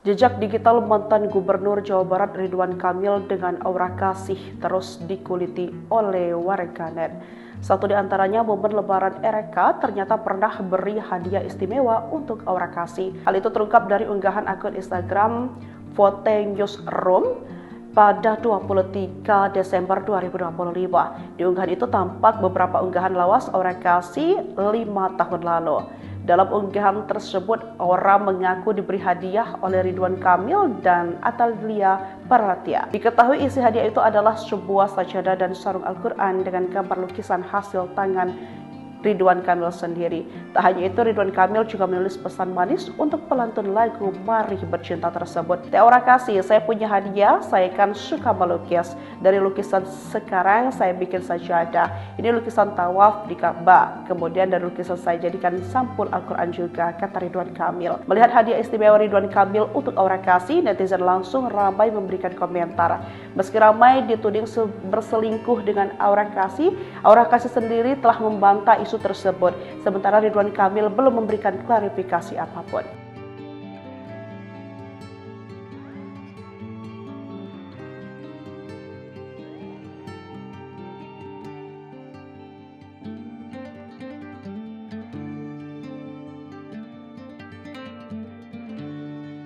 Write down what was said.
Jejak digital mantan Gubernur Jawa Barat Ridwan Kamil dengan aura kasih terus dikuliti oleh warganet. Satu di antaranya momen Lebaran RK ternyata pernah beri hadiah istimewa untuk aura kasih. Hal itu terungkap dari unggahan akun Instagram Vote Newsroom pada 23 Desember 2025. Di unggahan itu tampak beberapa unggahan lawas aura kasih 5 tahun lalu. Dalam unggahan tersebut, Aura mengaku diberi hadiah oleh Ridwan Kamil dan Atalia Paratia. Diketahui isi hadiah itu adalah sebuah sajadah dan sarung Al-Quran dengan gambar lukisan hasil tangan Ridwan Kamil sendiri. Tak hanya itu, Ridwan Kamil juga menulis pesan manis untuk pelantun lagu Mari Bercinta tersebut. Aura kasih, saya punya hadiah, saya kan suka melukis. Dari lukisan sekarang saya bikin sajadah. Ini lukisan tawaf di Ka'bah. Kemudian dari lukisan saya jadikan sampul Al-Quran juga, kata Ridwan Kamil. Melihat hadiah istimewa Ridwan Kamil untuk aura kasih, netizen langsung ramai memberikan komentar. Meski ramai dituding berselingkuh dengan aura kasih sendiri telah membantah isu tersebut. Sementara Ridwan Kamil belum memberikan klarifikasi apapun.